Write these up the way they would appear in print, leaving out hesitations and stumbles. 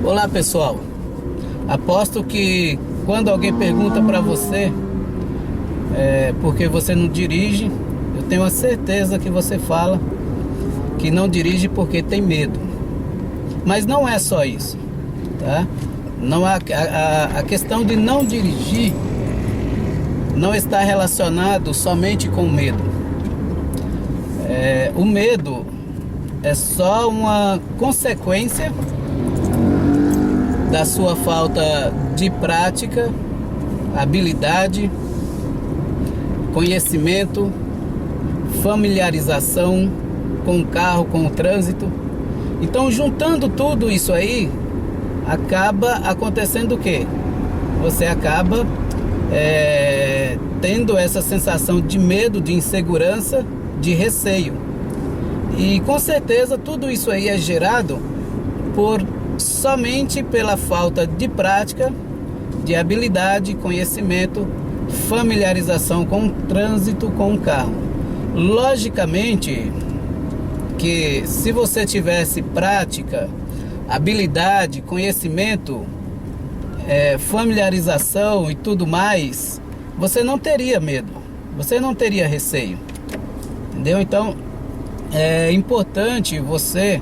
Olá pessoal, aposto que quando alguém pergunta para você por que você não dirige, eu tenho a certeza que você fala que não dirige porque tem medo. Mas não é só isso, tá? Não a questão de não dirigir não está relacionado somente com o medo. O medo é só uma consequência da sua falta de prática, habilidade, conhecimento, familiarização com o carro, com o trânsito. Então, juntando tudo isso aí, acaba acontecendo o quê? Você acaba tendo essa sensação de medo, de insegurança, de receio. E com certeza tudo isso aí é gerado somente pela falta de prática, de habilidade, conhecimento, familiarização com o trânsito, com o carro. Logicamente que se você tivesse prática, habilidade, conhecimento, familiarização e tudo mais, você não teria medo, você não teria receio, entendeu? Então é importante você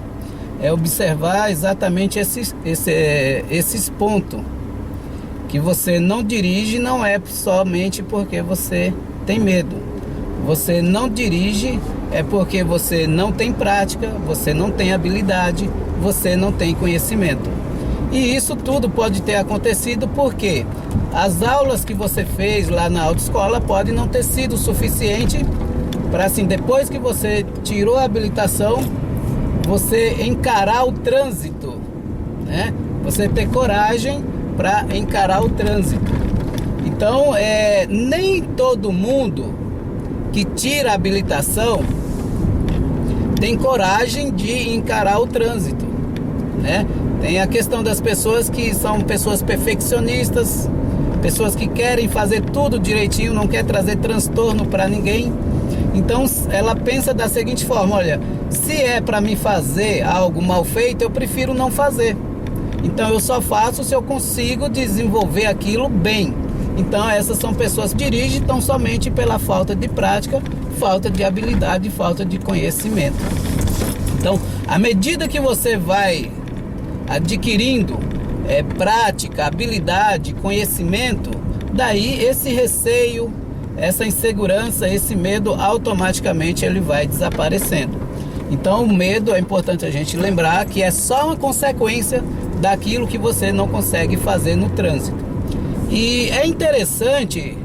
observar exatamente esses pontos. Que você não dirige não é somente porque você tem medo. Você não dirige é porque você não tem prática, você não tem habilidade, você não tem conhecimento. E isso tudo pode ter acontecido porque as aulas que você fez lá na autoescola podem não ter sido suficiente para, assim, depois que você tirou a habilitação, você encarar o trânsito, né? Você ter coragem para encarar o trânsito. Então, nem todo mundo que tira a habilitação tem coragem de encarar o trânsito, né? Tem a questão das pessoas que são pessoas perfeccionistas, pessoas que querem fazer tudo direitinho, não quer trazer transtorno para ninguém. Então ela pensa da seguinte forma: olha, se é para mim fazer algo mal feito, eu prefiro não fazer. Então eu só faço se eu consigo desenvolver aquilo bem. Então essas são pessoas que dirigem tão somente pela falta de prática, falta de habilidade, falta de conhecimento. Então, à medida que você vai adquirindo prática, habilidade, conhecimento, daí esse receio, essa insegurança, esse medo, automaticamente ele vai desaparecendo. Então o medo, é importante a gente lembrar que é só uma consequência daquilo que você não consegue fazer no trânsito. E é interessante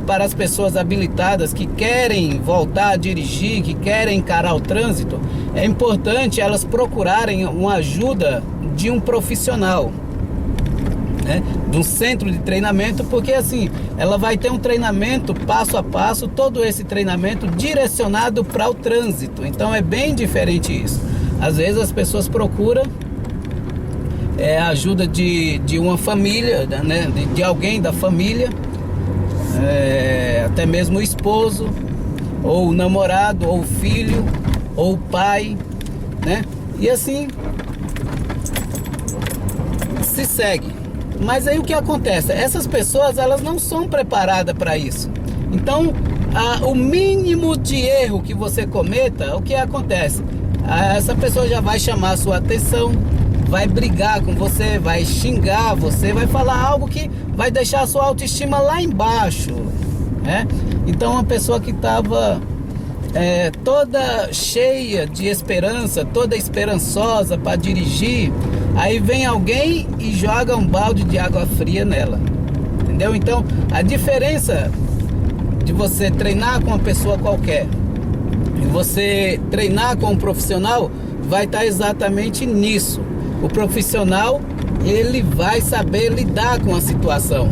para as pessoas habilitadas que querem voltar a dirigir, que querem encarar o trânsito, é importante elas procurarem uma ajuda de um profissional, né? De um centro de treinamento, porque assim, ela vai ter um treinamento passo a passo, todo esse treinamento direcionado para o trânsito. Então é bem diferente isso. Às vezes as pessoas procuram a ajuda de uma família, né? de alguém da família, até mesmo o esposo, ou o namorado, ou o filho, ou o pai, né? E assim se segue. Mas aí o que acontece? Essas pessoas, elas não são preparadas para isso. Então, o mínimo de erro que você cometa, o que acontece? Essa pessoa já vai chamar a sua atenção, vai brigar com você, vai xingar você, vai falar algo que vai deixar a sua autoestima lá embaixo, né? Então, uma pessoa que estava toda cheia de esperança, toda esperançosa para dirigir, aí vem alguém e joga um balde de água fria nela, entendeu? Então a diferença de você treinar com uma pessoa qualquer e você treinar com um profissional vai estar exatamente nisso. O profissional, ele vai saber lidar com a situação,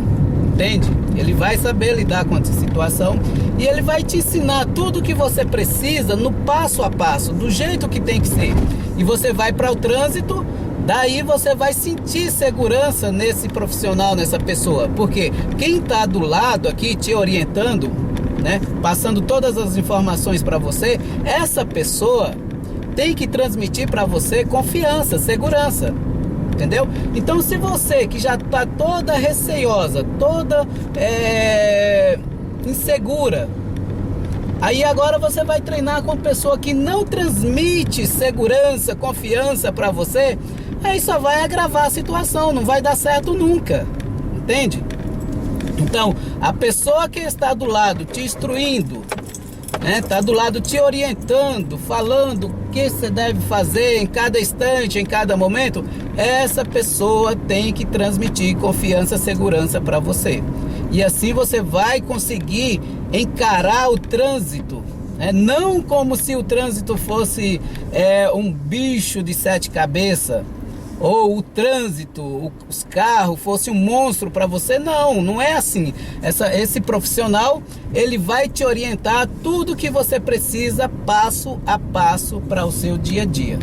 entende? Ele vai saber lidar com a situação e ele vai te ensinar tudo o que você precisa no passo a passo, do jeito que tem que ser. E você vai para o trânsito, daí você vai sentir segurança nesse profissional, nessa pessoa. Porque quem está do lado aqui te orientando, né, passando todas as informações para você, essa pessoa tem que transmitir para você confiança, segurança. entendeu? Então, se você que já está toda receiosa, toda insegura, aí agora você vai treinar com pessoa que não transmite segurança, confiança para você, aí só vai agravar a situação, não vai dar certo nunca, entende? Então, a pessoa que está do lado te instruindo, né, está do lado te orientando, falando o que você deve fazer em cada instante, em cada momento, essa pessoa tem que transmitir confiança, segurança para você. E assim você vai conseguir encarar o trânsito, né? Não como se o trânsito fosse um bicho de 7 cabeças, ou o trânsito, os carros fosse um monstro para você. Não é assim. Esse profissional, ele vai te orientar tudo que você precisa, passo a passo, para o seu dia a dia.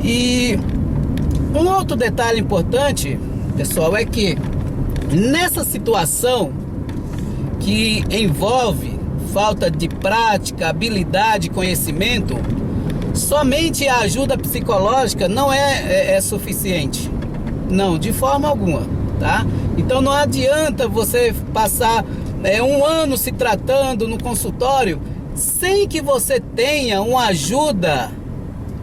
E um outro detalhe importante, pessoal, é que nessa situação que envolve falta de prática, habilidade, conhecimento, somente a ajuda psicológica não é suficiente. Não, de forma alguma, tá? Então não adianta você passar um ano se tratando no consultório sem que você tenha uma ajuda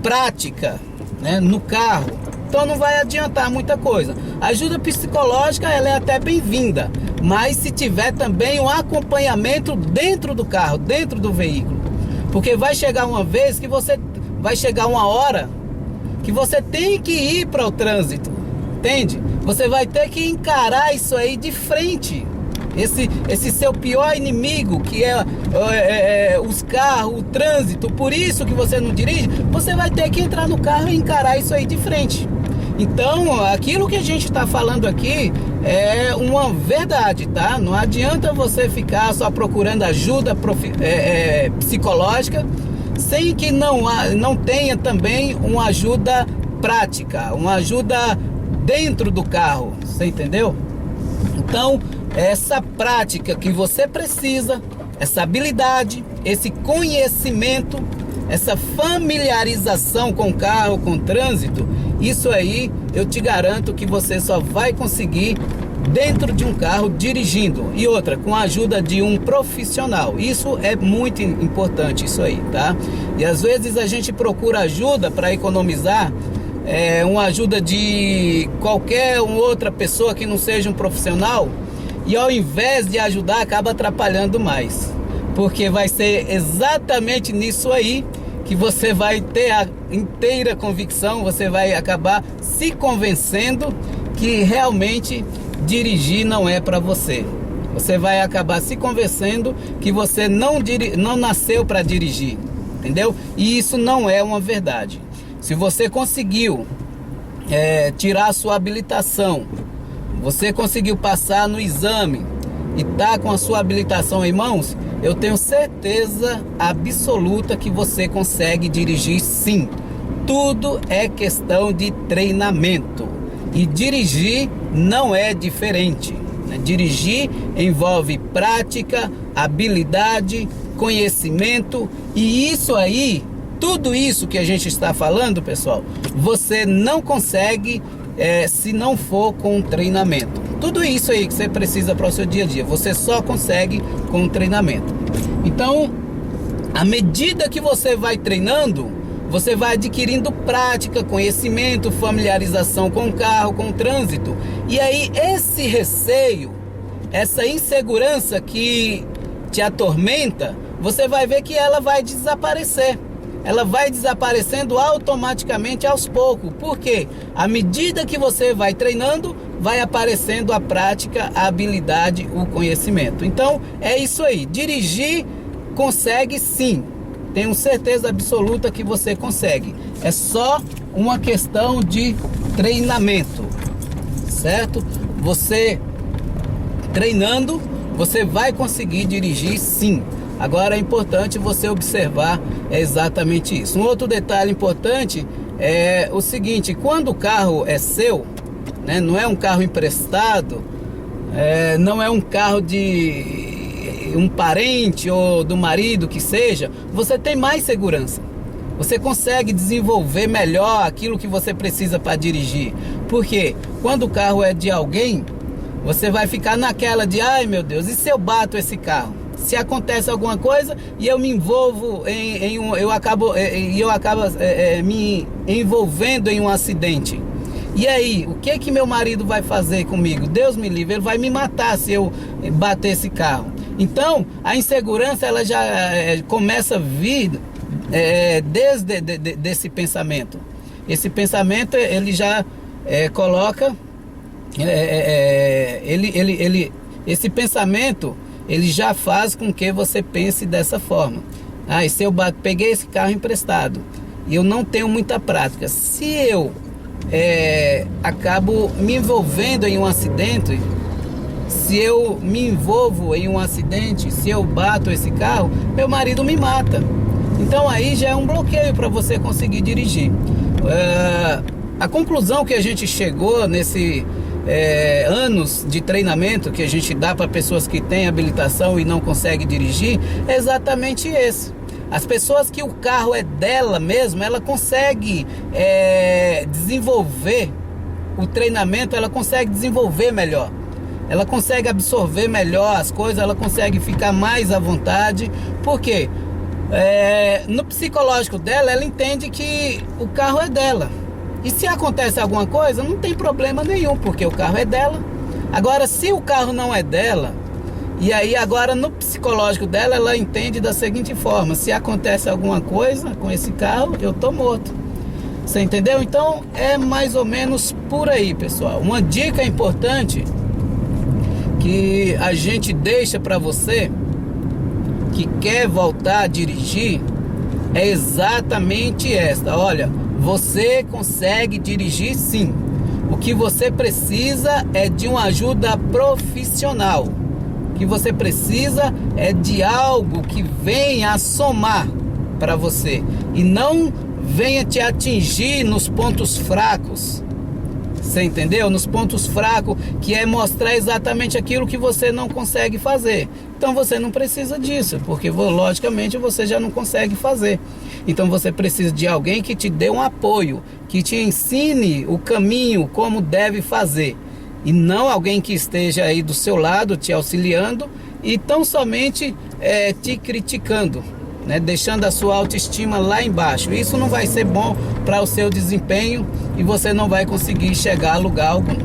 prática, né, no carro. Então não vai adiantar muita coisa. A ajuda psicológica, ela é até bem-vinda, mas se tiver também um acompanhamento dentro do carro, dentro do veículo. Porque vai chegar uma vez que vai chegar uma hora que você tem que ir para o trânsito, entende? Você vai ter que encarar isso aí de frente. Esse seu pior inimigo, que é os carros, o trânsito. Por isso que você não dirige, você vai ter que entrar no carro e encarar isso aí de frente. Então, aquilo que a gente está falando aqui é uma verdade, tá? Não adianta você ficar só procurando ajuda psicológica sem que não tenha também uma ajuda prática, uma ajuda dentro do carro, você entendeu? Então, essa prática que você precisa, essa habilidade, esse conhecimento, essa familiarização com o carro, com o trânsito, isso aí eu te garanto que você só vai conseguir dentro de um carro dirigindo. E outra, com a ajuda de um profissional. Isso é muito importante, isso aí, tá? E às vezes a gente procura ajuda para economizar, uma ajuda de qualquer outra pessoa que não seja um profissional, e ao invés de ajudar, acaba atrapalhando mais. Porque vai ser exatamente nisso aí que você vai ter a inteira convicção, você vai acabar se convencendo que realmente dirigir não é para você. Você vai acabar se convencendo que você não nasceu para dirigir, entendeu? E isso não é uma verdade. Se você conseguiu tirar a sua habilitação, você conseguiu passar no exame e tá com a sua habilitação em mãos, eu tenho certeza absoluta que você consegue dirigir sim. Tudo é questão de treinamento. E dirigir não é diferente, né? Dirigir envolve prática, habilidade, conhecimento, e isso aí, tudo isso que a gente está falando, pessoal, você não consegue se não for com treinamento. Tudo isso aí que você precisa para o seu dia a dia, você só consegue com treinamento. Então, à medida que você vai treinando, você vai adquirindo prática, conhecimento, familiarização com o carro, com o trânsito. E aí esse receio, essa insegurança que te atormenta, você vai ver que ela vai desaparecer. Ela vai desaparecendo automaticamente aos poucos. Por quê? À medida que você vai treinando, vai aparecendo a prática, a habilidade, o conhecimento. Então, é isso aí. Dirigir consegue sim. Tenho certeza absoluta que você consegue. É só uma questão de treinamento, certo? Você treinando, você vai conseguir dirigir sim. Agora é importante você observar exatamente isso. Um outro detalhe importante é o seguinte: quando o carro é seu, né, não é um carro emprestado, não é um carro de um parente ou do marido que seja, você tem mais segurança. Você consegue desenvolver melhor aquilo que você precisa para dirigir. Porque quando o carro é de alguém, você vai ficar naquela de, ai meu Deus, e se eu bato esse carro? Se acontece alguma coisa e eu me envolvo eu acabo me envolvendo em um acidente. E aí, o que meu marido vai fazer comigo? Deus me livre, ele vai me matar se eu bater esse carro. Então, a insegurança ela já começa a vir desde desse pensamento. Esse pensamento ele já coloca esse pensamento ele já faz com que você pense dessa forma. Ah, e se eu peguei esse carro emprestado e eu não tenho muita prática, se eu acabo me envolvendo em um acidente, se eu me envolvo em um acidente, se eu bato esse carro, meu marido me mata. Então aí já é um bloqueio para você conseguir dirigir. A conclusão que a gente chegou nesse anos de treinamento que a gente dá para pessoas que têm habilitação e não conseguem dirigir é exatamente esse. As pessoas que o carro é dela mesmo, ela consegue desenvolver o treinamento, ela consegue desenvolver melhor. Ela consegue absorver melhor as coisas, ela consegue ficar mais à vontade. Por quê? No psicológico dela, ela entende que o carro é dela. E se acontece alguma coisa, não tem problema nenhum, porque o carro é dela. Agora, se o carro não é dela, e aí agora no psicológico dela, ela entende da seguinte forma: se acontece alguma coisa com esse carro, eu tô morto. Você entendeu? Então é mais ou menos por aí, pessoal. Uma dica importante que a gente deixa para você que quer voltar a dirigir é exatamente esta. Olha, você consegue dirigir sim. O que você precisa é de uma ajuda profissional. O que você precisa é de algo que venha a somar para você e não venha te atingir nos pontos fracos. Você entendeu? Nos pontos fracos, que é mostrar exatamente aquilo que você não consegue fazer. Então você não precisa disso, porque logicamente você já não consegue fazer. Então você precisa de alguém que te dê um apoio, que te ensine o caminho, como deve fazer. E não alguém que esteja aí do seu lado, te auxiliando e tão somente te criticando, né? Deixando a sua autoestima lá embaixo. Isso não vai ser bom para o seu desempenho e você não vai conseguir chegar a lugar algum.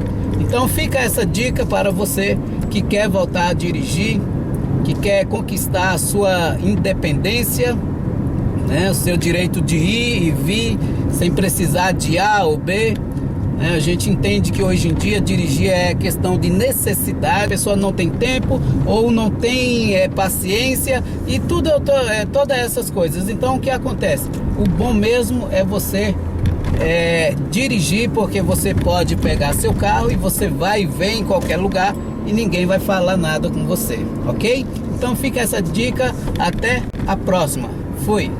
Então fica essa dica para você que quer voltar a dirigir, que quer conquistar a sua independência, né? O seu direito de ir e vir sem precisar de A ou B. A gente entende que hoje em dia dirigir é questão de necessidade, a pessoa não tem tempo ou não tem paciência e todas essas coisas. Então o que acontece? O bom mesmo é você dirigir, porque você pode pegar seu carro e você vai e vem em qualquer lugar e ninguém vai falar nada com você, ok? Então fica essa dica, até a próxima. Fui!